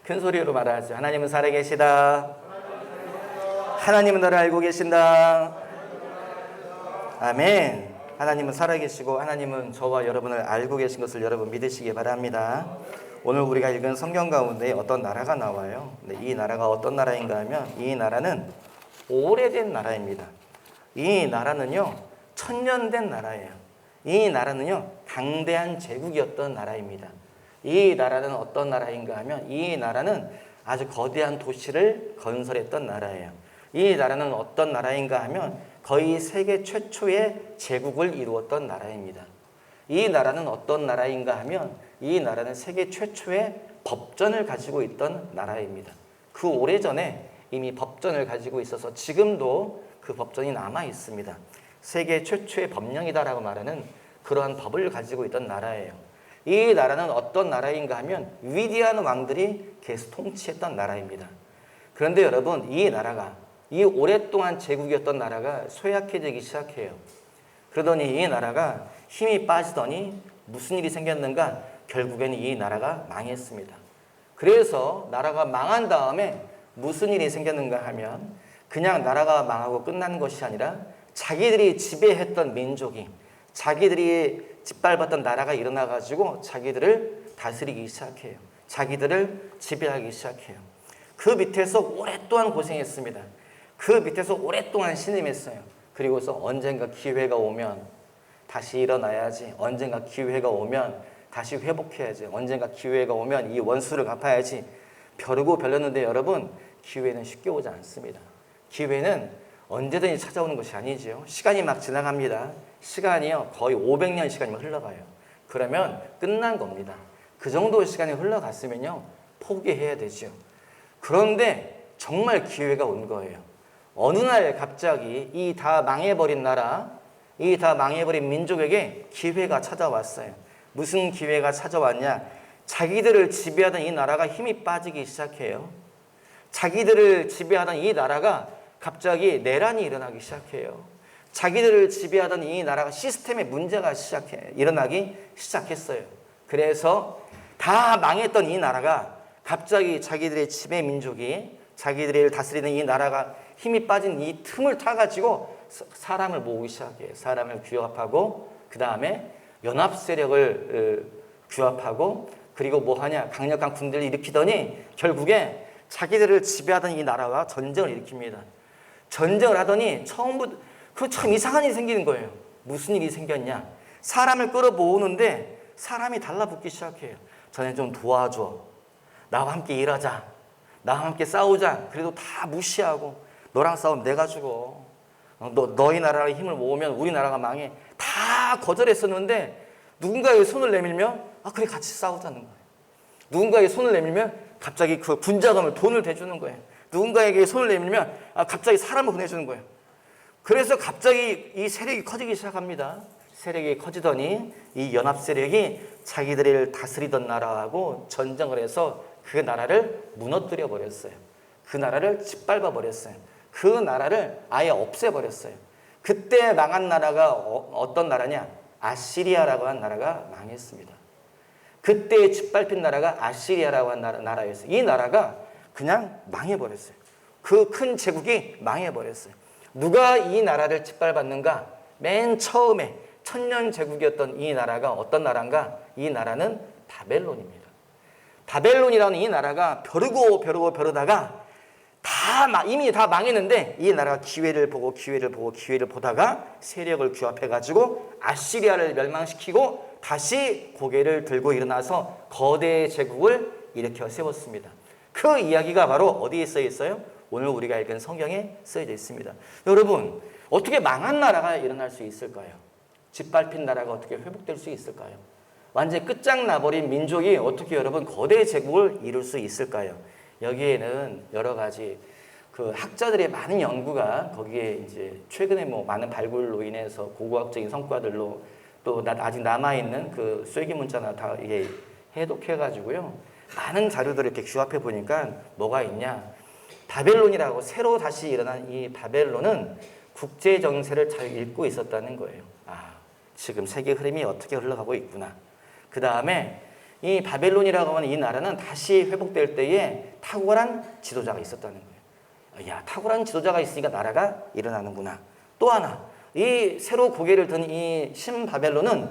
큰 소리로 말하죠. 하나님은 살아계시다. 하나님은 너를 알고 계신다. 아멘. 하나님은 살아계시고 하나님은 저와 여러분을 알고 계신 것을 여러분 믿으시기 바랍니다. 오늘 우리가 읽은 성경 가운데 어떤 나라가 나와요. 이 나라가 어떤 나라인가 하면 이 나라는 오래된 나라입니다. 이 나라는요, 천년된 나라예요. 이 나라는요, 강대한 제국이었던 나라입니다. 이 나라는 어떤 나라인가 하면 이 나라는 아주 거대한 도시를 건설했던 나라예요. 이 나라는 어떤 나라인가 하면 거의 세계 최초의 제국을 이루었던 나라입니다. 이 나라는 어떤 나라인가 하면 이 나라는 세계 최초의 법전을 가지고 있던 나라입니다. 그 오래전에 이미 법전을 가지고 있어서 지금도 그 법전이 남아 있습니다. 세계 최초의 법령이다라고 말하는 그러한 법을 가지고 있던 나라예요. 이 나라는 어떤 나라인가 하면 위대한 왕들이 계속 통치했던 나라입니다. 그런데 여러분, 이 나라가, 이 오랫동안 제국이었던 나라가 쇠약해지기 시작해요. 그러더니 이 나라가 힘이 빠지더니 무슨 일이 생겼는가? 결국에는 이 나라가 망했습니다. 그래서 나라가 망한 다음에 무슨 일이 생겼는가 하면 그냥 나라가 망하고 끝난 것이 아니라 자기들이 지배했던 민족이, 자기들이 짓밟았던 나라가 일어나가지고 자기들을 다스리기 시작해요. 자기들을 지배하기 시작해요. 그 밑에서 오랫동안 고생했습니다. 그 밑에서 오랫동안 신임했어요. 그리고서 언젠가 기회가 오면 다시 일어나야지. 언젠가 기회가 오면 다시 회복해야지. 언젠가 기회가 오면 이 원수를 갚아야지. 벼르고 벼렸는데 여러분, 기회는 쉽게 오지 않습니다. 기회는 언제든지 찾아오는 것이 아니지요. 시간이 막 지나갑니다. 시간이요, 거의 500년 시간이 흘러가요. 그러면 끝난 겁니다. 그 정도 시간이 흘러갔으면요, 포기해야 되죠. 그런데 정말 기회가 온 거예요. 어느 날 갑자기 이 다 망해버린 나라, 이 다 망해버린 민족에게 기회가 찾아왔어요. 무슨 기회가 찾아왔냐? 자기들을 지배하던 이 나라가 힘이 빠지기 시작해요. 자기들을 지배하던 이 나라가 갑자기 내란이 일어나기 시작해요. 자기들을 지배하던 이 나라가 시스템에 문제가 일어나기 시작했어요. 그래서 다 망했던 이 나라가 갑자기 자기들의 지배 민족이, 자기들을 다스리는 이 나라가 힘이 빠진 이 틈을 타가지고 사람을 모으기 시작해요. 사람을 규합하고 그 다음에 연합 세력을 규합하고 그리고 뭐 하냐? 강력한 군대를 일으키더니 결국에 자기들을 지배하던 이 나라와 전쟁을 일으킵니다. 전쟁을 하더니 처음부터 그 참 이상한 일이 생기는 거예요. 무슨 일이 생겼냐? 사람을 끌어모으는데 사람이 달라붙기 시작해요. 전에 좀 도와줘. 나와 함께 일하자. 나와 함께 싸우자. 그래도 다 무시하고 너랑 싸우면 내가 죽어. 너희 나라가 힘을 모으면 우리 나라가 망해. 다 거절했었는데 누군가에게 손을 내밀면 그래 같이 싸우자는 거예요. 누군가에게 손을 내밀면 갑자기 그 군자금을 돈을 대주는 거예요. 누군가에게 손을 내밀면 갑자기 사람을 보내주는 거예요. 그래서 갑자기 이 세력이 커지기 시작합니다. 세력이 커지더니 이 연합 세력이 자기들을 다스리던 나라하고 전쟁을 해서 그 나라를 무너뜨려 버렸어요. 그 나라를 짓밟아 버렸어요. 그 나라를 아예 없애버렸어요. 그때 망한 나라가 어떤 나라냐? 아시리아라고 한 나라가 망했습니다. 그때 짓밟힌 나라가 아시리아라고 한 나라였어요. 이 나라가 그냥 망해버렸어요. 그 큰 제국이 망해버렸어요. 누가 이 나라를 짓밟았는가? 맨 처음에 천년 제국이었던 이 나라가 어떤 나라인가? 이 나라는 바벨론입니다. 바벨론이라는 이 나라가 벼르다가 이미 다 망했는데 이 나라가 기회를 보다가 세력을 규합해가지고 아시리아를 멸망시키고 다시 고개를 들고 일어나서 거대 제국을 일으켜 세웠습니다. 그 이야기가 바로 어디에 써 있어요? 오늘 우리가 읽은 성경에 쓰여져 있습니다. 여러분, 어떻게 망한 나라가 일어날 수 있을까요? 짓밟힌 나라가 어떻게 회복될 수 있을까요? 완전히 끝장나버린 민족이 어떻게 여러분 거대 제국을 이룰 수 있을까요? 여기에는 여러 가지 그 학자들의 많은 연구가 거기에 이제 최근에 많은 발굴로 인해서 고고학적인 성과들로 또 아직 남아있는 그 쐐기문자나 다 이게 해독해가지고요. 많은 자료들을 이렇게 규합해 보니까 뭐가 있냐. 바벨론이라고 새로 다시 일어난 이 바벨론은 국제 정세를 잘 읽고 있었다는 거예요. 지금 세계 흐름이 어떻게 흘러가고 있구나. 그 다음에 이 바벨론이라고 하는 이 나라는 다시 회복될 때에 탁월한 지도자가 있었다는 거예요. 야, 탁월한 지도자가 있으니까 나라가 일어나는구나. 또 하나, 이 새로 고개를 든 이 신바벨론은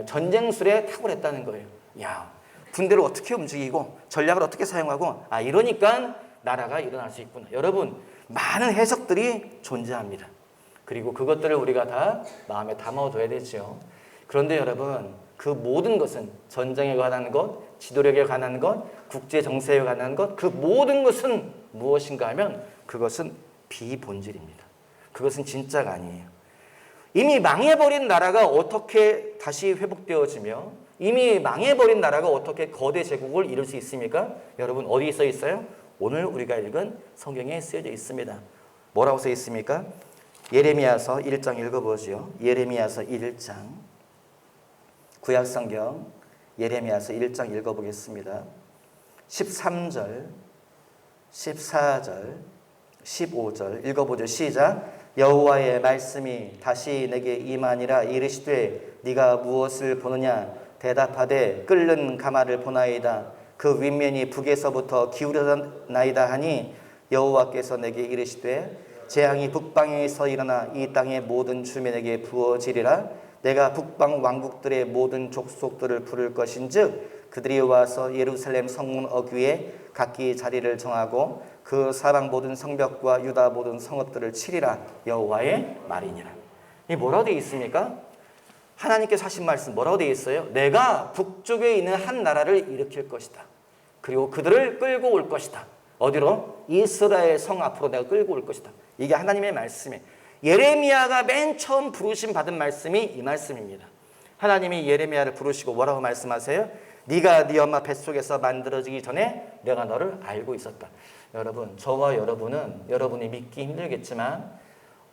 전쟁술에 탁월했다는 거예요. 야, 군대를 어떻게 움직이고 전략을 어떻게 사용하고, 이러니까 나라가 일어날 수 있구나. 여러분, 많은 해석들이 존재합니다. 그리고 그것들을 우리가 다 마음에 담아둬야 되죠. 그런데 여러분, 그 모든 것은 전쟁에 관한 것, 지도력에 관한 것, 국제 정세에 관한 것, 그 모든 것은 무엇인가 하면 그것은 비본질입니다. 그것은 진짜가 아니에요. 이미 망해버린 나라가 어떻게 다시 회복되어지며, 이미 망해버린 나라가 어떻게 거대 제국을 이룰 수 있습니까? 여러분, 어디에 써 있어요? 오늘 우리가 읽은 성경에 쓰여져 있습니다. 뭐라고 써 있습니까? 예레미야서 1장 읽어보죠. 예레미야서 1장, 구약성경 예레미야서 1장 읽어보겠습니다. 13절, 14절, 15절 읽어보죠. 시작. 여호와의 말씀이 다시 내게 임하니라. 이르시되 네가 무엇을 보느냐? 대답하되 끓는 가마를 보나이다. 그 윗면이 북에서부터 기울어나이다 하니, 여호와께서 내게 이르시되 재앙이 북방에서 일어나 이 땅의 모든 주민에게 부어지리라. 내가 북방 왕국들의 모든 족속들을 부를 것인즉 그들이 와서 예루살렘 성문 어귀에 각기 자리를 정하고 그 사방 모든 성벽과 유다 모든 성읍들을 치리라. 여호와의 말이니라. 이 뭐라고 되어 있습니까? 하나님께서 하신 말씀 뭐라고 되어 있어요? 내가 북쪽에 있는 한 나라를 일으킬 것이다. 그리고 그들을 끌고 올 것이다. 어디로? 이스라엘 성 앞으로 내가 끌고 올 것이다. 이게 하나님의 말씀이에요. 예레미야가 맨 처음 부르심 받은 말씀이 이 말씀입니다. 하나님이 예레미야를 부르시고 뭐라고 말씀하세요? 네가 네 엄마 뱃속에서 만들어지기 전에 내가 너를 알고 있었다. 여러분, 저와 여러분은 여러분이 믿기 힘들겠지만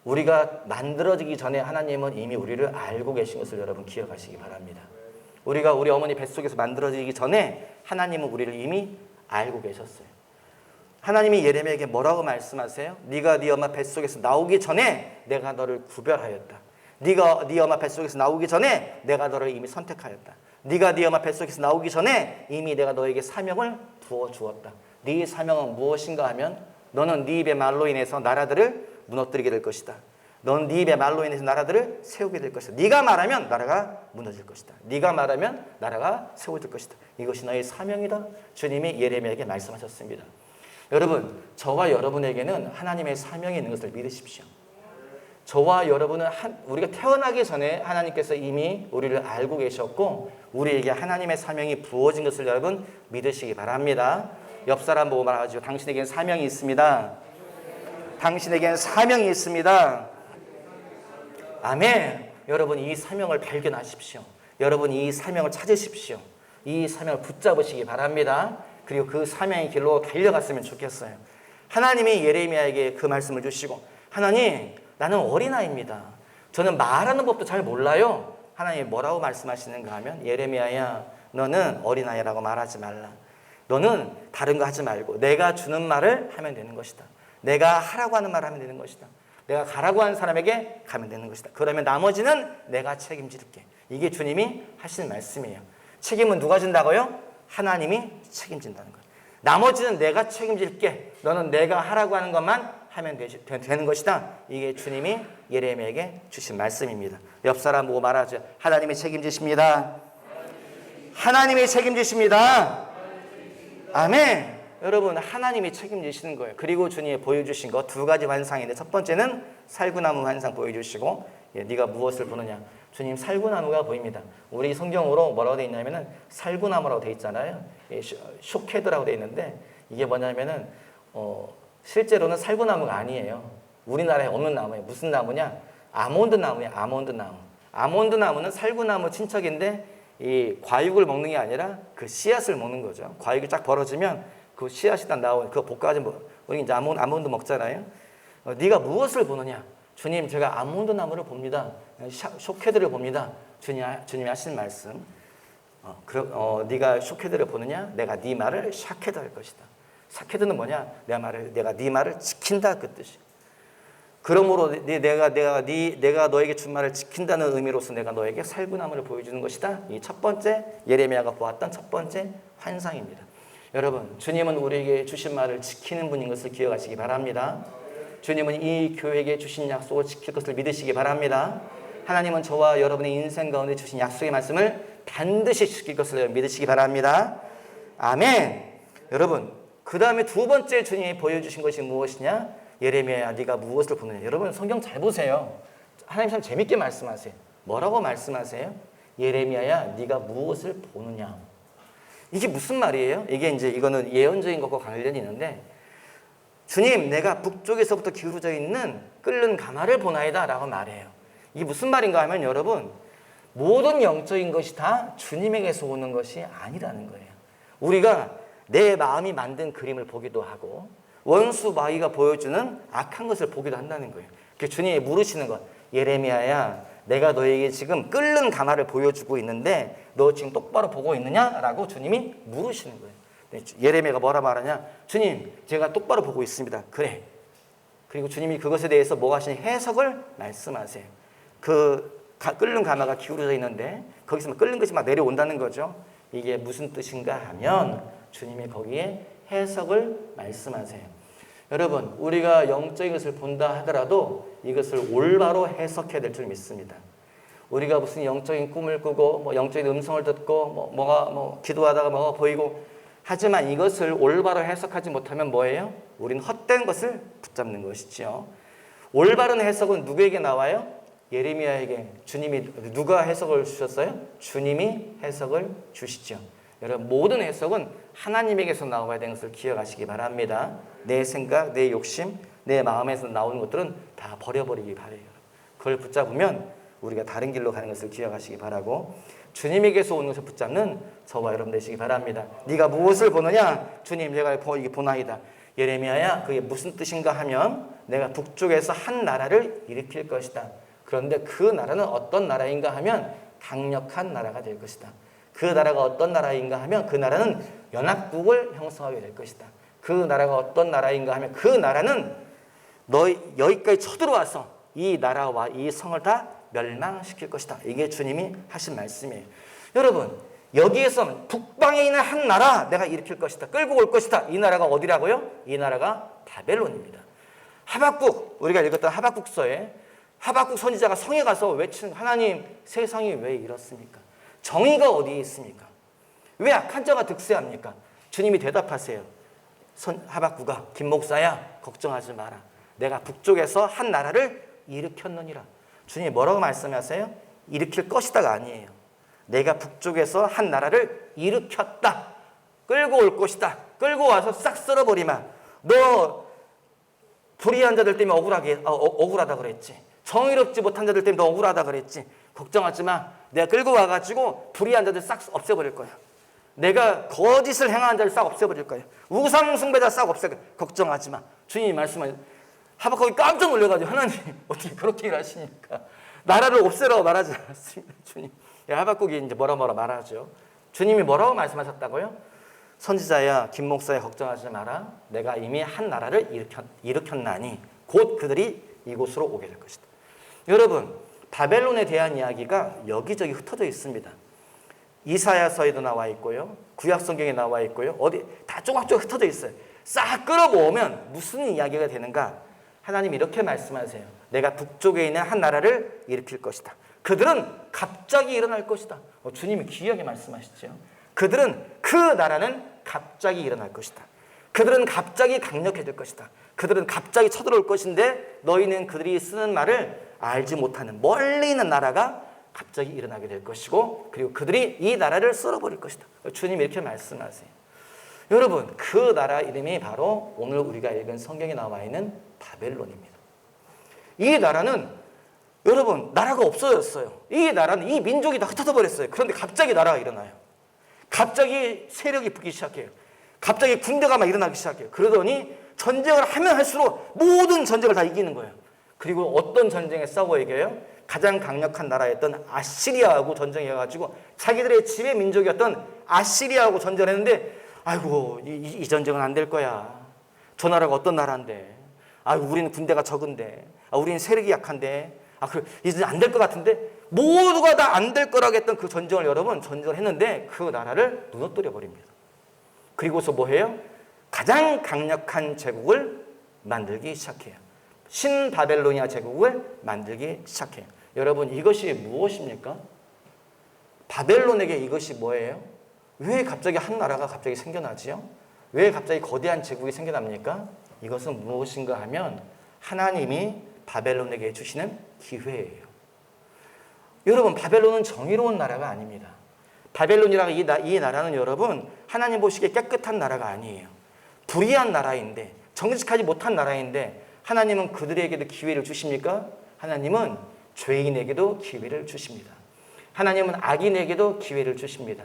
우리가 만들어지기 전에 하나님은 이미 우리를 알고 계신 것을 여러분 기억하시기 바랍니다. 우리가 우리 어머니 뱃속에서 만들어지기 전에 하나님은 우리를 이미 알고 계셨어요. 하나님이 예레미야에게 뭐라고 말씀하세요? 네가 네 엄마 뱃속에서 나오기 전에 내가 너를 구별하였다. 네가 네 엄마 뱃속에서 나오기 전에 내가 너를 이미 선택하였다. 네가 네 엄마 뱃속에서 나오기 전에 이미 내가 너에게 사명을 부어주었다. 네 사명은 무엇인가 하면 너는 네 입의 말로 인해서 나라들을 무너뜨리게 될 것이다. 너는 네 입의 말로 인해서 나라들을 세우게 될 것이다. 네가 말하면 나라가 무너질 것이다. 네가 말하면 나라가 세워질 것이다. 이것이 너의 사명이다. 주님이 예레미야에게 말씀하셨습니다. 여러분, 저와 여러분에게는 하나님의 사명이 있는 것을 믿으십시오. 저와 여러분은 우리가 태어나기 전에 하나님께서 이미 우리를 알고 계셨고 우리에게 하나님의 사명이 부어진 것을 여러분 믿으시기 바랍니다. 옆 사람 보고 말하죠. 당신에게는 사명이 있습니다. 당신에게는 사명이 있습니다. 아멘. 여러분, 이 사명을 발견하십시오. 여러분, 이 사명을 찾으십시오. 이 사명을 붙잡으시기 바랍니다. 그리고 그 사명의 길로 달려갔으면 좋겠어요. 하나님이 예레미야에게 그 말씀을 주시고, 하나님, 나는 어린아이입니다. 저는 말하는 법도 잘 몰라요. 하나님이 뭐라고 말씀하시는가 하면, 예레미야야, 너는 어린아이라고 말하지 말라. 너는 다른 거 하지 말고 내가 주는 말을 하면 되는 것이다. 내가 하라고 하는 말을 하면 되는 것이다. 내가 가라고 하는 사람에게 가면 되는 것이다. 그러면 나머지는 내가 책임질게. 이게 주님이 하시는 말씀이에요. 책임은 누가 진다고요? 하나님이 책임진다는 거예요. 나머지는 내가 책임질게. 너는 내가 하라고 하는 것만 하면 되는 것이다. 이게 주님이 예레미야에게 주신 말씀입니다. 옆 사람 보고 말하죠. 하나님이 책임지십니다. 하나님이 책임지십니다. 아멘. 여러분, 하나님이 책임지시는 거예요. 그리고 주님이 보여주신 거 두 가지 환상인데, 첫 번째는 살구나무 환상 보여주시고, 네가 무엇을 보느냐. 주님, 살구나무가 보입니다. 우리 성경으로 뭐라고 되어 있냐면은 살구나무라고 되어 있잖아요. 쇼케드라고 되어 있는데, 이게 뭐냐면은 실제로는 살구나무가 아니에요. 우리나라에 없는 나무예요. 무슨 나무냐? 아몬드 나무예요. 아몬드 나무. 아몬드 나무는 살구나무 친척인데 이 과육을 먹는 게 아니라 그 씨앗을 먹는 거죠. 과육이 쫙 벌어지면 그 씨앗이 딱 나오는, 그거 볶아가지고 우리 이제 아몬드 먹잖아요. 네가 무엇을 보느냐? 주님, 제가 아몬드 나무를 봅니다. 쇼케드를 봅니다. 주님이 하시는 말씀. 네가 쇼케드를 보느냐? 내가 네 말을 샤케드 할 것이다. 샤케드는 뭐냐? 내가 네 말을 지킨다, 그 뜻이. 그러므로 내가 너에게 준 말을 지킨다는 의미로서 내가 너에게 살구나무를 보여주는 것이다. 이 첫 번째 예레미야가 보았던 첫 번째 환상입니다. 여러분, 주님은 우리에게 주신 말을 지키는 분인 것을 기억하시기 바랍니다. 주님은 이 교회에게 주신 약속을 지킬 것을 믿으시기 바랍니다. 하나님은 저와 여러분의 인생 가운데 주신 약속의 말씀을 반드시 지킬 것을 믿으시기 바랍니다. 아멘. 여러분, 그 다음에 두 번째 주님이 보여주신 것이 무엇이냐? 예레미야야, 네가 무엇을 보느냐? 여러분, 성경 잘 보세요. 하나님 참 재밌게 말씀하세요. 뭐라고 말씀하세요? 예레미야야, 네가 무엇을 보느냐? 이게 무슨 말이에요? 이거는 예언적인 것과 관련이 있는데, 주님, 내가 북쪽에서부터 기울어져 있는 끓는 가마를 보나이다 라고 말해요. 이게 무슨 말인가 하면 여러분, 모든 영적인 것이 다 주님에게서 오는 것이 아니라는 거예요. 우리가 내 마음이 만든 그림을 보기도 하고 원수 마귀가 보여주는 악한 것을 보기도 한다는 거예요. 주님이 물으시는 것, 예레미야야, 내가 너에게 지금 끓는 가마를 보여주고 있는데 너 지금 똑바로 보고 있느냐? 라고 주님이 물으시는 거예요. 예레미야가 뭐라 말하냐? 주님, 제가 똑바로 보고 있습니다. 그래. 그리고 주님이 그것에 대해서 뭐 하시니? 해석을 말씀하세요. 끓는 가마가 기울어져 있는데 거기서 끓는 것이 막 내려온다는 거죠. 이게 무슨 뜻인가 하면 주님이 거기에 해석을 말씀하세요. 여러분, 우리가 영적인 것을 본다 하더라도 이것을 올바로 해석해야 될 줄 믿습니다. 우리가 무슨 영적인 꿈을 꾸고 영적인 음성을 듣고 뭐가 기도하다가 뭐가 보이고 하지만 이것을 올바로 해석하지 못하면 뭐예요? 우리는 헛된 것을 붙잡는 것이지요. 올바른 해석은 누구에게 나와요? 예레미야에게. 주님이 누가 해석을 주셨어요? 주님이 해석을 주시죠. 여러분, 모든 해석은 하나님에게서 나와야 되는 것을 기억하시기 바랍니다. 내 생각, 내 욕심, 내 마음에서 나오는 것들은 다 버려버리기 바라요. 그걸 붙잡으면 우리가 다른 길로 가는 것을 기억하시기 바라고, 주님에게서 오는 것을 붙잡는 저와 여러분 되시기 바랍니다. 네가 무엇을 보느냐? 주님, 내가 이게 보나이다. 예레미야야, 그게 무슨 뜻인가 하면 내가 북쪽에서 한 나라를 일으킬 것이다. 그런데 그 나라는 어떤 나라인가 하면 강력한 나라가 될 것이다. 그 나라가 어떤 나라인가 하면 그 나라는 연합국을 형성하게 될 것이다. 그 나라가 어떤 나라인가 하면 그 나라는 여기까지 쳐들어와서 이 나라와 이 성을 다 멸망시킬 것이다. 이게 주님이 하신 말씀이에요. 여러분, 여기에서 북방에 있는 한 나라 내가 일으킬 것이다. 끌고 올 것이다. 이 나라가 어디라고요? 이 나라가 바벨론입니다. 하박국, 우리가 읽었던 하박국서에 하박국 선지자가 성에 가서 외치는, 하나님, 세상이 왜 이렇습니까? 정의가 어디에 있습니까? 왜 악한 자가 득세합니까? 주님이 대답하세요. 하박국아, 김 목사야, 걱정하지 마라. 내가 북쪽에서 한 나라를 일으켰느니라. 주님이 뭐라고 말씀하세요? 일으킬 것이다가 아니에요. 내가 북쪽에서 한 나라를 일으켰다. 끌고 올 것이다. 끌고 와서 싹 쓸어버리마. 너 불의한 자들 때문에 억울하다 그랬지. 정의롭지 못한 자들 때문에 너 억울하다 그랬지. 걱정하지 마. 내가 끌고 와가지고 불의한 자들 싹 없애버릴 거야. 내가 거짓을 행하는 자를 싹 없애버릴 거야. 우상 숭배자 싹 없애버릴 거야. 걱정하지 마. 주님이 말씀하세요. 하박국이 깜짝 놀라가지고, 하나님, 어떻게 그렇게 일하시니까 나라를 없애라고 말하지 않았습니다. 주님. 하박국이 이제 뭐라 말하죠. 주님이 뭐라고 말씀하셨다고요? 선지자야, 김 목사야, 걱정하지 마라. 내가 이미 한 나라를 일으켰나니 곧 그들이 이곳으로 오게 될 것이다. 여러분, 바벨론에 대한 이야기가 여기저기 흩어져 있습니다. 이사야서에도 나와 있고요, 구약성경에 나와 있고요, 어디 다 조각조각 흩어져 있어요. 싹 끌어모으면 무슨 이야기가 되는가? 하나님 이렇게 말씀하세요. 내가 북쪽에 있는 한 나라를 일으킬 것이다. 그들은 갑자기 일어날 것이다. 주님이 귀하게 말씀하시죠. 그 나라는 갑자기 일어날 것이다. 그들은 갑자기 강력해질 것이다. 그들은 갑자기 쳐들어올 것인데 너희는 그들이 쓰는 말을 알지 못하는 멀리 있는 나라가 갑자기 일어나게 될 것이고, 그리고 그들이 이 나라를 쓸어버릴 것이다. 주님이 이렇게 말씀하세요. 여러분, 그 나라 이름이 바로 오늘 우리가 읽은 성경에 나와 있는 바벨론입니다. 이 나라는, 여러분, 나라가 없어졌어요. 이 나라는, 이 민족이 다 흩어져 버렸어요. 그런데 갑자기 나라가 일어나요. 갑자기 세력이 붙기 시작해요. 갑자기 군대가 막 일어나기 시작해요. 그러더니 전쟁을 하면 할수록 모든 전쟁을 다 이기는 거예요. 그리고 어떤 전쟁에 싸워 이겨요? 가장 강력한 나라였던 아시리아하고 전쟁해가지고 자기들의 지배 민족이었던 아시리아하고 전쟁했는데, 아이고, 이 전쟁은 안 될 거야. 저 나라가 어떤 나라인데. 아이고, 우리는 군대가 적은데. 우리는 세력이 약한데, 이제 안 될 것 같은데, 모두가 다 안 될 거라고 했던 그 전쟁을 여러분, 전쟁을 했는데 그 나라를 무너뜨려 버립니다. 그리고서 뭐 해요? 가장 강력한 제국을 만들기 시작해요. 신바벨로니아 제국을 만들기 시작해요. 여러분, 이것이 무엇입니까? 바벨론에게 이것이 뭐예요? 왜 갑자기 한 나라가 갑자기 생겨나지요? 왜 갑자기 거대한 제국이 생겨납니까? 이것은 무엇인가 하면 하나님이 바벨론에게 주시는 기회예요. 여러분, 바벨론은 정의로운 나라가 아닙니다. 바벨론이라고 이 나라는 여러분, 하나님 보시기에 깨끗한 나라가 아니에요. 불의한 나라인데, 정직하지 못한 나라인데, 하나님은 그들에게도 기회를 주십니까? 하나님은 죄인에게도 기회를 주십니다. 하나님은 악인에게도 기회를 주십니다.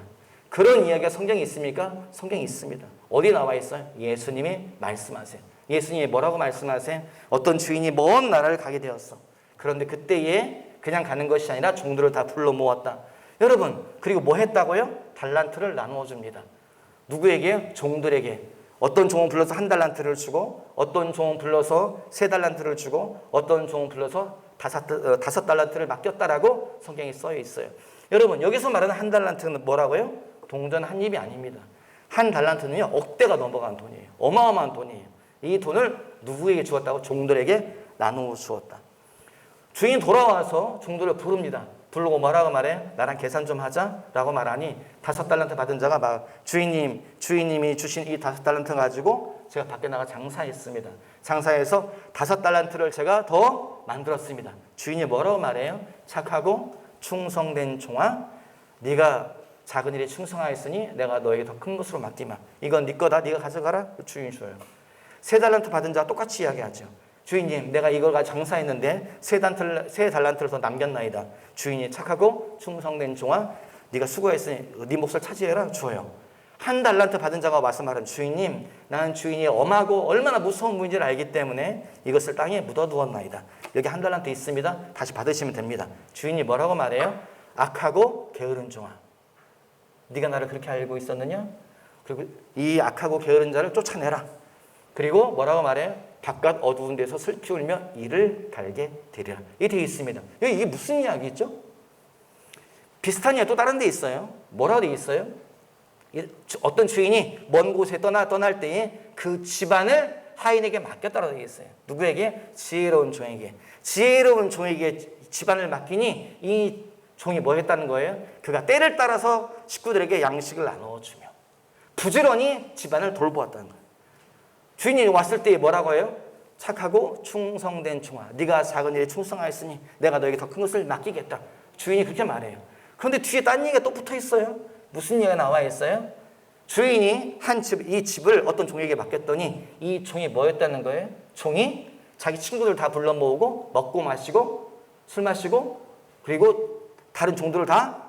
그런 이야기가 성경에 있습니까? 성경에 있습니다. 어디 나와 있어요? 예수님이 말씀하세요. 예수님이 뭐라고 말씀하세요? 어떤 주인이 먼 나라를 가게 되었어. 그런데 그때에 그냥 가는 것이 아니라 종들을 다 불러 모았다. 여러분, 그리고 뭐 했다고요? 달란트를 나누어 줍니다. 누구에게? 종들에게. 어떤 종은 불러서 1달란트를 주고, 어떤 종은 불러서 3달란트를 주고, 어떤 종은 불러서 5달란트를 맡겼다라고 성경에 써 있어요. 여러분, 여기서 말하는 1달란트는 뭐라고요? 동전 한 입이 아닙니다. 1달란트는요, 억대가 넘어간 돈이에요. 어마어마한 돈이에요. 이 돈을 누구에게 주었다고? 종들에게 나누어 주었다. 주인 돌아와서 종들을 부릅니다. 부르고 뭐라고 말해? 나랑 계산 좀 하자라고 말하니 5달란트 받은 자가 막 주인님이 주신 이 5달란트 가지고 제가 밖에 나가 장사했습니다. 장사해서 5달란트를 제가 더 만들었습니다. 주인이 뭐라고 말해요? 착하고 충성된 종아, 네가 작은 일에 충성하였으니 내가 너에게 더 큰 것으로 맡기마. 이건 네 거다. 네가 가져가라. 주인이 줘요. 3달란트 받은 자와 똑같이 이야기하죠. 주인님, 내가 이걸 가지고 장사했는데 3달란트를 더 남겼나이다. 주인이 착하고 충성된 종아, 네가 수고했으니 네 몫을 차지해라. 줘요. 1달란트 받은 자가 와서 말은, 주인님, 나는 주인이 엄하고 얼마나 무서운 분인지를 알기 때문에 이것을 땅에 묻어두었나이다. 여기 1달란트 있습니다. 다시 받으시면 됩니다. 주인이 뭐라고 말해요? 악하고 게으른 종아, 네가 나를 그렇게 알고 있었느냐? 그리고 이 악하고 게으른 자를 쫓아내라. 그리고 뭐라고 말해요? 바깥 어두운 데서 슬피 울며 이를 갈게 되리라. 이게 되어 있습니다. 이게 무슨 이야기죠? 비슷한 이야기 또 다른 데 있어요. 뭐라고 되어 있어요? 어떤 주인이 먼 곳에 떠날 때에 그 집안을 하인에게 맡겼다고 되어 있어요. 누구에게? 지혜로운 종에게. 지혜로운 종에게 집안을 맡기니 이 종이 뭐 했다는 거예요? 그가 때를 따라서 식구들에게 양식을 나누어주며 부지런히 집안을 돌보았다는 거예요. 주인이 왔을 때 뭐라고 해요? 착하고 충성된 종아, 네가 작은 일에 충성하였으니 내가 너에게 더 큰 것을 맡기겠다. 주인이 그렇게 말해요. 그런데 뒤에 딴 얘기가 또 붙어 있어요. 무슨 얘기가 나와 있어요? 주인이 이 집을 어떤 종에게 맡겼더니 이 종이 뭐였다는 거예요? 종이 자기 친구들 다 불러 모으고 먹고 마시고 술 마시고 그리고 다른 종들을 다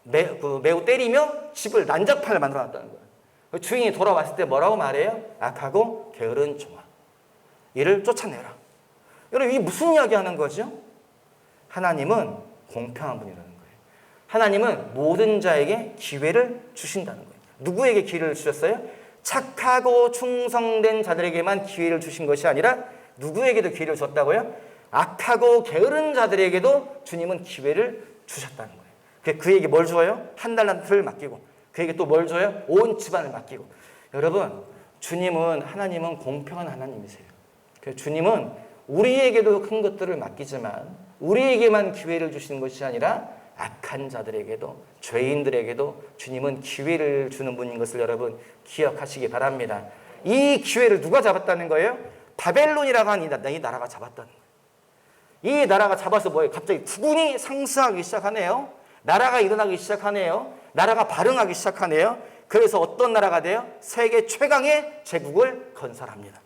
매우 때리며 집을 난장판을 만들어놨다는 거예요. 주인이 돌아왔을 때 뭐라고 말해요? 악하고 게으른 종아, 이를 쫓아내라. 여러분, 이게 무슨 이야기 하는 거죠? 하나님은 공평한 분이라는 거예요. 하나님은 모든 자에게 기회를 주신다는 거예요. 누구에게 기회를 주셨어요? 착하고 충성된 자들에게만 기회를 주신 것이 아니라 누구에게도 기회를 줬다고요? 악하고 게으른 자들에게도 주님은 기회를 주셨다는 거예요. 그에게 뭘 줘요? 1달란트를 맡기고 그에게 또 뭘 줘요? 온 집안을 맡기고. 여러분, 하나님은 공평한 하나님이세요. 주님은 우리에게도 큰 것들을 맡기지만 우리에게만 기회를 주시는 것이 아니라 악한 자들에게도, 죄인들에게도 주님은 기회를 주는 분인 것을 여러분 기억하시기 바랍니다. 이 기회를 누가 잡았다는 거예요? 바벨론이라고 하는 이 나라가 잡았다는 거예요. 이 나라가 잡아서 뭐예요? 갑자기 국군이 상승하기 시작하네요. 나라가 일어나기 시작하네요. 나라가 발흥하기 시작하네요. 그래서 어떤 나라가 돼요? 세계 최강의 제국을 건설합니다.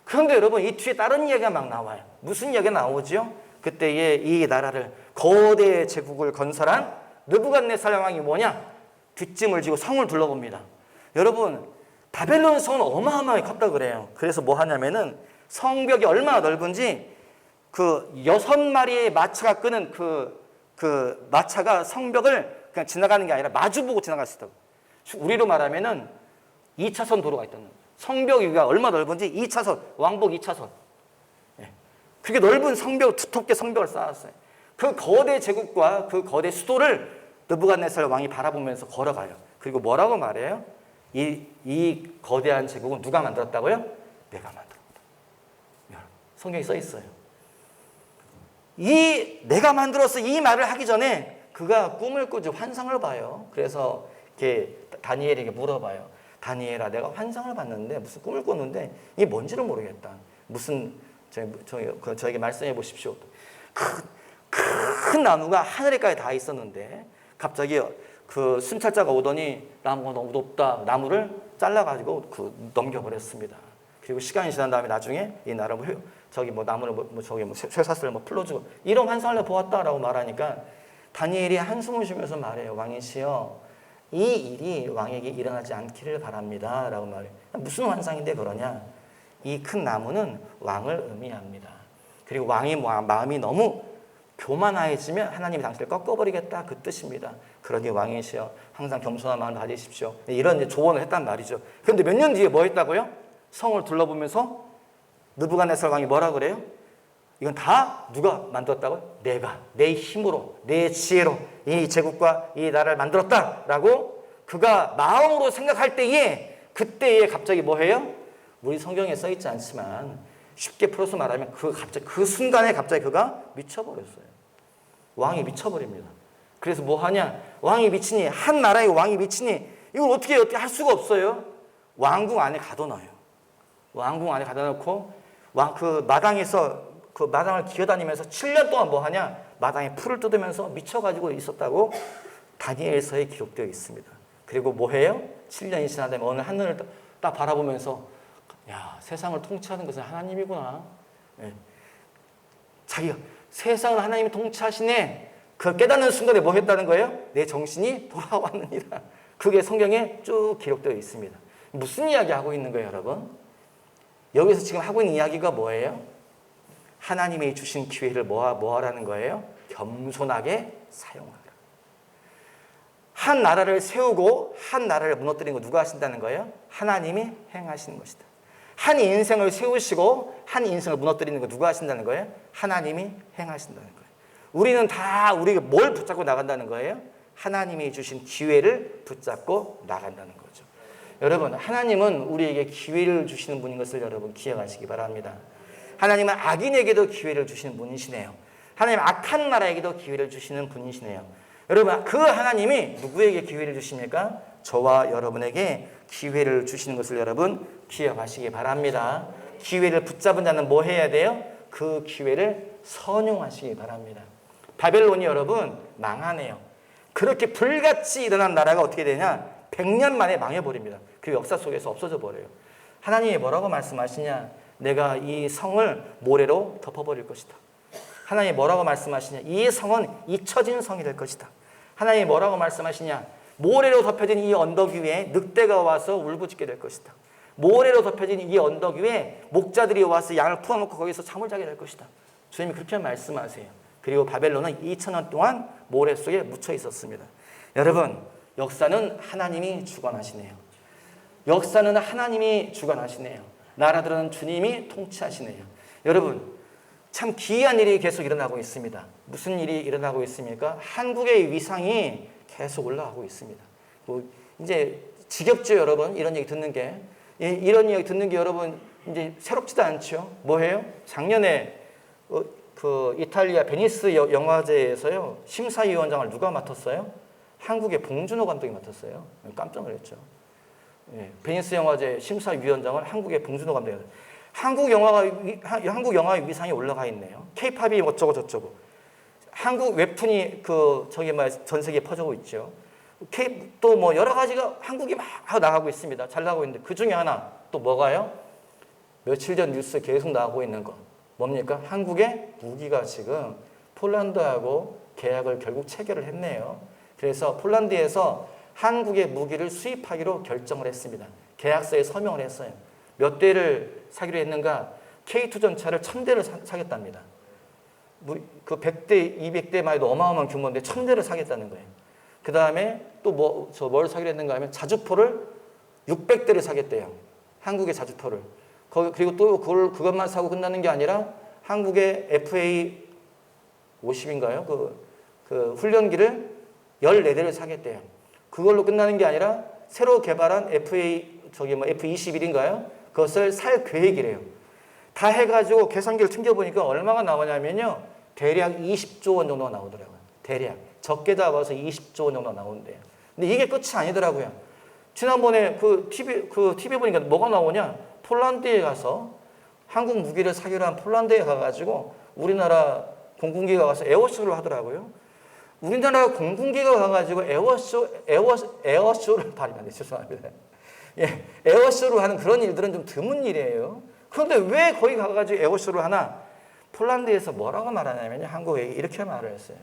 그런데 여러분, 이 뒤에 다른 이야기가 막 나와요. 무슨 이야기가 나오죠? 그때에 이 나라를, 거대 제국을 건설한 느부갓네살 왕이 뭐냐? 뒷짐을 지고 성을 둘러봅니다. 여러분, 바벨론 성은 어마어마하게 컸다 그래요. 그래서 뭐 하냐면은 성벽이 얼마나 넓은지 그 6마리의 마차가 끄는 그 마차가 성벽을 그냥 지나가는 게 아니라 마주보고 지나갈 수 있다고. 우리로 말하면은 2차선 도로가 있다는 거예요. 성벽 위가 얼마나 넓은지 2차선, 왕복 2차선. 그렇게 넓은 성벽, 두텁게 성벽을 쌓았어요. 그 거대 제국과 그 거대 수도를 느부갓네살 왕이 바라보면서 걸어가요. 그리고 뭐라고 말해요? 이 거대한 제국은 누가 만들었다고요? 내가 만들었다. 성경에 써 있어요. 내가 만들었어 이 말을 하기 전에 그가 꿈을 꾸죠. 환상을 봐요. 그래서 이렇게 다니엘에게 물어봐요. 다니엘아, 내가 환상을 봤는데 무슨 꿈을 꿨는데 이게 뭔지를 모르겠다. 무슨 저에게 말씀해 보십시오. 큰 나무가 하늘에까지 다 있었는데 갑자기 그 순찰자가 오더니 나무가 너무 높다. 나무를 잘라가지고 넘겨버렸습니다. 그리고 시간이 지난 다음에 나중에 이 나무를 나무를 쇠사슬을 풀어주고 이런 환상을 보았다라고 말하니까 다니엘이 한숨을 쉬면서 말해요. 왕이시여, 이 일이 왕에게 일어나지 않기를 바랍니다. 라고 말해요. 무슨 환상인데 그러냐? 이 큰 나무는 왕을 의미합니다. 그리고 왕이 마음이 너무 교만해지면 하나님이 당신을 꺾어버리겠다 그 뜻입니다. 그러니 왕이시여 항상 겸손한 마음을 가지십시오. 이런 조언을 했단 말이죠. 그런데 몇 년 뒤에 뭐 했다고요? 성을 둘러보면서 느부갓네살 왕이 뭐라 그래요? 이건 다 누가 만들었다고요? 내가 내 힘으로 내 지혜로 이 제국과 이 나라를 만들었다라고 그가 마음으로 생각할 때에 그때에 갑자기 뭐 해요? 우리 성경에 써 있지 않지만 쉽게 풀어서 말하면 그 순간에 갑자기 그가 미쳐버렸어요. 왕이 미쳐버립니다. 그래서 뭐 하냐? 왕이 미치니 한 나라의 왕이 미치니 이걸 어떻게 할 수가 없어요. 왕궁 안에 가둬놔요. 왕궁 안에 가둬놓고 그 마당을 기어다니면서 7년 동안 뭐 하냐? 마당에 풀을 뜯으면서 미쳐가지고 있었다고 다니엘서에 기록되어 있습니다. 그리고 뭐 해요? 7년이 지난 다음에 어느 하늘을 딱 바라보면서 야, 세상을 통치하는 것은 하나님이구나. 네. 자기가 세상을 하나님이 통치하시네. 그 깨닫는 순간에 뭐 했다는 거예요? 내 정신이 돌아왔느니라. 그게 성경에 쭉 기록되어 있습니다. 무슨 이야기 하고 있는 거예요, 여러분? 여기서 지금 하고 있는 이야기가 뭐예요? 하나님이 주신 기회를 뭐 하라는 거예요? 겸손하게 사용하라. 한 나라를 세우고 한 나라를 무너뜨리는 거 누가 하신다는 거예요? 하나님이 행하시는 것이다. 한 인생을 세우시고 한 인생을 무너뜨리는 거 누가 하신다는 거예요? 하나님이 행하신다는 거예요. 우리는 다 우리가 뭘 붙잡고 나간다는 거예요? 하나님이 주신 기회를 붙잡고 나간다는 거죠. 여러분, 하나님은 우리에게 기회를 주시는 분인 것을 여러분 기억하시기 바랍니다. 하나님은 악인에게도 기회를 주시는 분이시네요. 하나님은 악한 나라에게도 기회를 주시는 분이시네요. 여러분, 그 하나님이 누구에게 기회를 주십니까? 저와 여러분에게 기회를 주시는 것을 여러분 기억하시기 바랍니다. 기회를 붙잡은 자는 뭐 해야 돼요? 그 기회를 선용하시기 바랍니다. 바벨론이 여러분 망하네요. 그렇게 불같이 일어난 나라가 어떻게 되냐? 100년 만에 망해버립니다. 그 역사 속에서 없어져 버려요. 하나님이 뭐라고 말씀하시냐? 내가 이 성을 모래로 덮어버릴 것이다. 하나님이 뭐라고 말씀하시냐? 이 성은 잊혀진 성이 될 것이다. 하나님이 뭐라고 말씀하시냐? 모래로 덮여진 이 언덕 위에 늑대가 와서 울부짖게 될 것이다. 모래로 덮여진 이 언덕 위에 목자들이 와서 양을 풀어놓고 거기서 잠을 자게 될 것이다. 주님이 그렇게 말씀하세요. 그리고 바벨론은 2000년 동안 모래 속에 묻혀 있었습니다. 여러분, 역사는 하나님이 주관하시네요. 역사는 하나님이 주관하시네요. 나라들은 주님이 통치하시네요. 여러분, 참 기이한 일이 계속 일어나고 있습니다. 무슨 일이 일어나고 있습니까? 한국의 위상이 계속 올라가고 있습니다. 이제 지겹죠, 여러분? 이런 얘기 듣는 게. 이런 얘기 듣는 게 여러분 이제 새롭지도 않죠. 뭐해요? 작년에 그 이탈리아 베니스 영화제에서요 심사위원장을 누가 맡았어요? 한국의 봉준호 감독이 맡았어요. 깜짝 놀랐죠. 베니스 영화제 심사위원장을 한국의 봉준호 감독이 맡았어요. 한국 영화의 위상이 올라가 있네요. K-팝이 어쩌고 저쩌고. 한국 웹툰이 전 세계에 퍼지고 있죠. 또 뭐 여러 가지가 한국이 막 나가고 있습니다. 잘 나가고 있는데 그 중에 하나 또 뭐가요? 며칠 전 뉴스에 계속 나오고 있는 거 뭡니까? 한국의 무기가 지금 폴란드하고 계약을 결국 체결을 했네요. 그래서 폴란드에서 한국의 무기를 수입하기로 결정을 했습니다. 계약서에 서명을 했어요. 몇 대를 사기로 했는가? K2 전차를 1000대를 사겠답니다. 그 100대, 200대만 해도 어마어마한 규모인데 1000대를 사겠다는 거예요. 그 다음에 또 뭘 사기로 했는가 하면 자주포를 600대를 사겠대요. 한국의 자주포를. 그리고 또 그것만 사고 끝나는 게 아니라 한국의 FA 50인가요? 그 훈련기를 14대를 사겠대요. 그걸로 끝나는 게 아니라 새로 개발한 F21인가요? 그것을 살 계획이래요. 다 해가지고 계산기를 튕겨보니까 얼마가 나오냐면요. 대략 20조 원 정도가 나오더라고요. 대략. 적게 잡아서 20조 원 정도가 나온대요. 근데 이게 끝이 아니더라고요. 지난번에 TV 보니까 뭐가 나오냐? 폴란드에 가서 한국 무기를 사기로 한 폴란드에 가가지고 우리나라 공군기가 가서 에어쇼를 하더라고요. 우리나라 공군기가 가가지고 에어쇼를 발휘하는데 죄송합니다. 예, 에어쇼를 하는 그런 일들은 좀 드문 일이에요. 그런데 왜 거기 가가지고 에어쇼를 하나? 폴란드에서 뭐라고 말하냐면요. 한국에 이렇게 말을 했어요.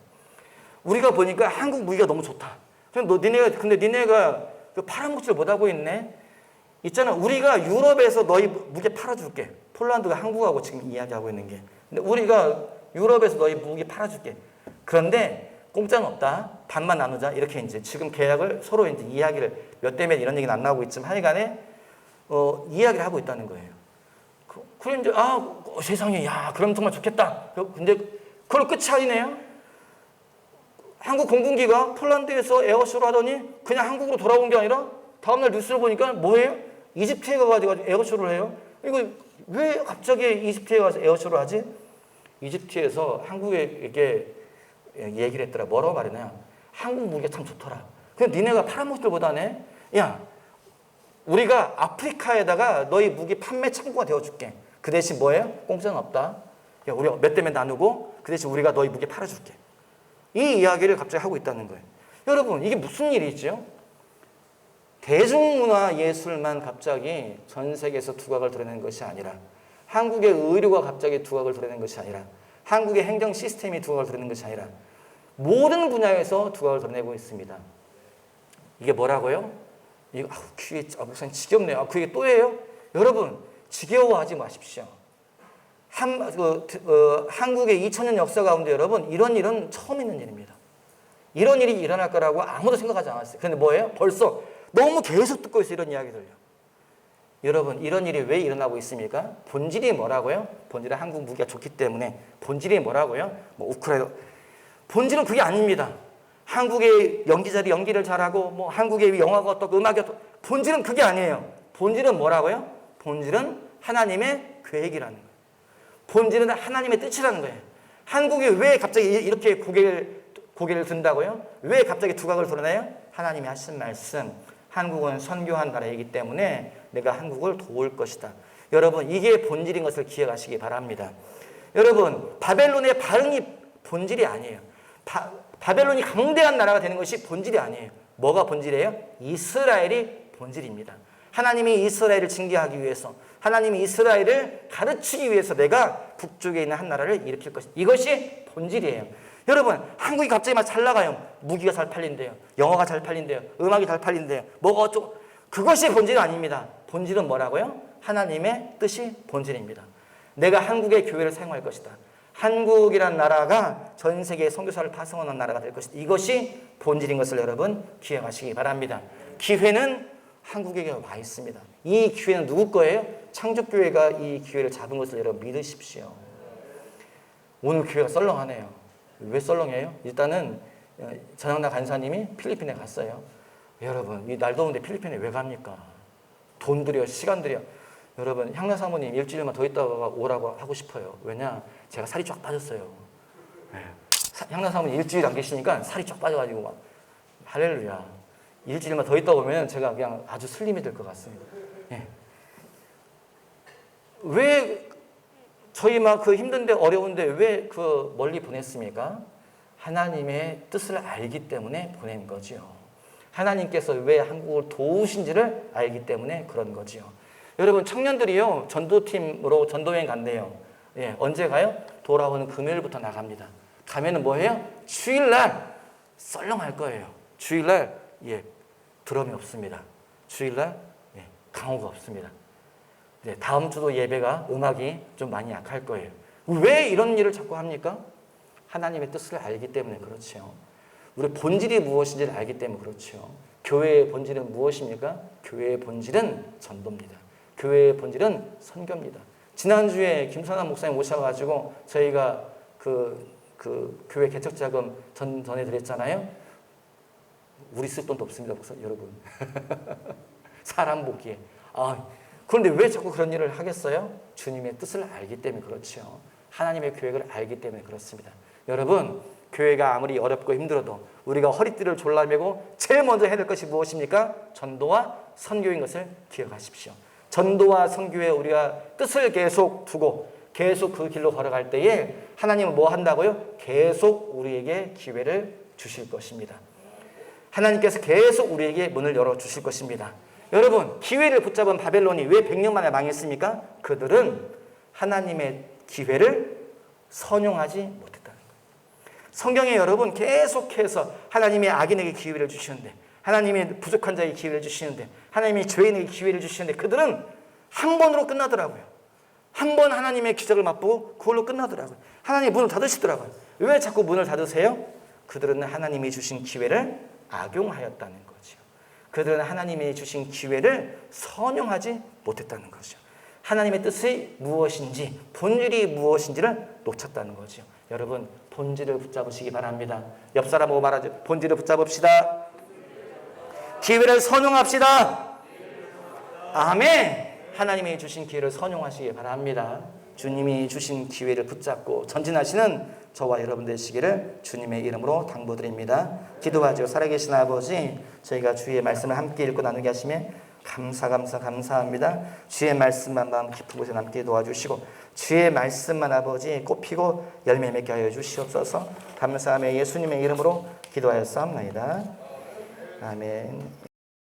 우리가 보니까 한국 무기가 너무 좋다. 근데 니네가 그 팔아먹지를 못하고 있네. 있잖아. 우리가 유럽에서 너희 무기 팔아줄게. 폴란드가 한국하고 지금 이야기하고 있는 게. 근데 우리가 유럽에서 너희 무기 팔아줄게. 그런데 공짜는 없다. 반만 나누자. 이렇게 이제 지금 계약을 서로 이제 이야기를 몇 대 몇 이런 얘기는 안 나오고 있지만 하여간에 이야기를 하고 있다는 거예요. 그럼 이제 세상에 야 그럼 정말 좋겠다. 근데 그걸 끝이 아니네요. 한국 공군기가 폴란드에서 에어쇼를 하더니 그냥 한국으로 돌아온 게 아니라 다음날 뉴스를 보니까 뭐예요? 이집트에 가가지고 에어쇼를 해요. 이거 왜 갑자기 이집트에 가서 에어쇼를 하지? 이집트에서 한국에게 얘기를 했더라. 뭐라고 말했냐? 한국 무기가 참 좋더라. 근데 니네가 팔아먹을 때보다네. 야, 우리가 아프리카에다가 너희 무기 판매 창구가 되어줄게. 그 대신 뭐예요? 공짜는 없다. 야, 우리 몇 대면 나누고 그 대신 우리가 너희 무기 팔아줄게. 이 이야기를 갑자기 하고 있다는 거예요. 여러분, 이게 무슨 일이죠? 대중문화 예술만 갑자기 전 세계에서 두각을 드러내는 것이 아니라 한국의 의료가 갑자기 두각을 드러내는 것이 아니라 한국의 행정 시스템이 두각을 드러내는 것이 아니라 모든 분야에서 두각을 드러내고 있습니다. 이게 뭐라고요? 이거 귀에 목사님 지겹네요. 그게 또예요? 여러분 지겨워하지 마십시오. 한국의 2000년 역사 가운데 여러분 이런 일은 처음 있는 일입니다. 이런 일이 일어날 거라고 아무도 생각하지 않았어요. 그런데 뭐예요? 벌써 너무 계속 듣고 있어요. 이런 이야기들요. 여러분 이런 일이 왜 일어나고 있습니까? 본질이 뭐라고요? 본질은 한국 무기가 좋기 때문에. 본질이 뭐라고요? 뭐 우크라이나 본질은 그게 아닙니다. 한국의 연기자들이 연기를 잘하고 뭐 한국의 영화가 어떻고 음악이 어떻고 본질은 그게 아니에요. 본질은 뭐라고요? 본질은 하나님의 계획이라는 거예요. 본질은 하나님의 뜻이라는 거예요. 한국이 왜 갑자기 이렇게 고개를 든다고요? 왜 갑자기 두각을 드러내요? 하나님이 하신 말씀. 한국은 선교한 나라이기 때문에 내가 한국을 도울 것이다. 여러분 이게 본질인 것을 기억하시기 바랍니다. 여러분 바벨론의 발흥이 본질이 아니에요. 바벨론이 강대한 나라가 되는 것이 본질이 아니에요. 뭐가 본질이에요? 이스라엘이 본질입니다. 하나님이 이스라엘을 징계하기 위해서 하나님이 이스라엘을 가르치기 위해서 내가 북쪽에 있는 한 나라를 일으킬 것이다. 이것이 본질이에요. 여러분 한국이 갑자기 막 잘 나가요. 무기가 잘 팔린대요. 영화가 잘 팔린대요. 음악이 잘 팔린대요. 뭐가 어쩌고 그것이 본질은 아닙니다. 본질은 뭐라고요? 하나님의 뜻이 본질입니다. 내가 한국의 교회를 사용할 것이다. 한국이란 나라가 전 세계에 선교사를 파송하는 나라가 될 것이다. 이것이 본질인 것을 여러분 기억하시기 바랍니다. 기회는 한국에게 와 있습니다. 이 기회는 누구 거예요? 창조교회가 이 기회를 잡은 것을 여러분 믿으십시오. 오늘 교회가 썰렁하네요. 왜 썰렁해요? 일단은 전영락 간사님이 필리핀에 갔어요. 여러분 이 날 더운데 필리핀에 왜 갑니까? 돈 들여 시간 들여. 여러분 향나 사모님 일주일만 더 있다가 오라고 하고 싶어요. 왜냐? 제가 살이 쫙 빠졌어요. 향나 사모님 일주일 안 계시니까 살이 쫙 빠져가지고 막 할렐루야. 일주일만 더 있다 보면 제가 그냥 아주 슬림이 될 것 같습니다. 예. 왜 저희 막 그 힘든데 어려운데 왜 그 멀리 보냈습니까? 하나님의 뜻을 알기 때문에 보낸 거지요. 하나님께서 왜 한국을 도우신지를 알기 때문에 그런 거지요. 여러분 청년들이요 전도팀으로 전도여행 간대요. 예, 언제 가요? 돌아오는 금요일부터 나갑니다. 가면은 뭐해요? 주일날 썰렁할 거예요. 주일날 드럼이 없습니다. 주일날 강호가 없습니다. 다음 주도 예배가 음악이 좀 많이 약할 거예요. 왜 이런 일을 자꾸 합니까? 하나님의 뜻을 알기 때문에 그렇죠. 우리 본질이 무엇인지를 알기 때문에 그렇죠. 교회의 본질은 무엇입니까? 교회의 본질은 전도입니다. 교회의 본질은 선교입니다. 지난주에 김선한 목사님 오셔가지고 저희가 그 교회 개척자금 전해드렸잖아요. 우리 쓸 돈도 없습니다, 목사님 여러분. 사람 보기에. 그런데 왜 자꾸 그런 일을 하겠어요? 주님의 뜻을 알기 때문에 그렇죠. 하나님의 계획을 알기 때문에 그렇습니다. 여러분, 교회가 아무리 어렵고 힘들어도 우리가 허리띠를 졸라매고 제일 먼저 해야 될 것이 무엇입니까? 전도와 선교인 것을 기억하십시오. 전도와 선교에 우리가 뜻을 계속 두고 계속 그 길로 걸어갈 때에 하나님은 뭐 한다고요? 계속 우리에게 기회를 주실 것입니다. 하나님께서 계속 우리에게 문을 열어주실 것입니다. 여러분, 기회를 붙잡은 바벨론이 왜 100년 만에 망했습니까? 그들은 하나님의 기회를 선용하지 못했다는 거예요. 성경에 여러분 계속해서 하나님의 악인에게 기회를 주시는데, 하나님의 부족한 자에게 기회를 주시는데, 하나님의 죄인에게 기회를 주시는데, 그들은 한 번으로 끝나더라고요. 한 번 하나님의 기적을 맛보고 그걸로 끝나더라고요. 하나님의 문을 닫으시더라고요. 왜 자꾸 문을 닫으세요? 그들은 하나님이 주신 기회를 악용하였다는 거죠. 그들은 하나님이 주신 기회를 선용하지 못했다는 거죠. 하나님의 뜻이 무엇인지, 본질이 무엇인지를 놓쳤다는 거죠. 여러분, 본질을 붙잡으시기 바랍니다. 옆 사람하고 말하죠. 본질을 붙잡읍시다. 기회를 선용합시다. 아멘. 하나님이 주신 기회를 선용하시기 바랍니다. 주님이 주신 기회를 붙잡고 전진하시는 저와 여러분 되시기를 주님의 이름으로 당부드립니다. 기도하죠. 살아계신 아버지, 저희가 주의 말씀을 함께 읽고 나누게 하시면 감사합니다. 주의 말씀만 마음 깊은 곳에 남게 도와주시고 주의 말씀만 아버지 꽃피고 열매 맺게 하여 주시옵소서. 감사하며 예수님의 이름으로 기도하였사옵나이다. 아멘.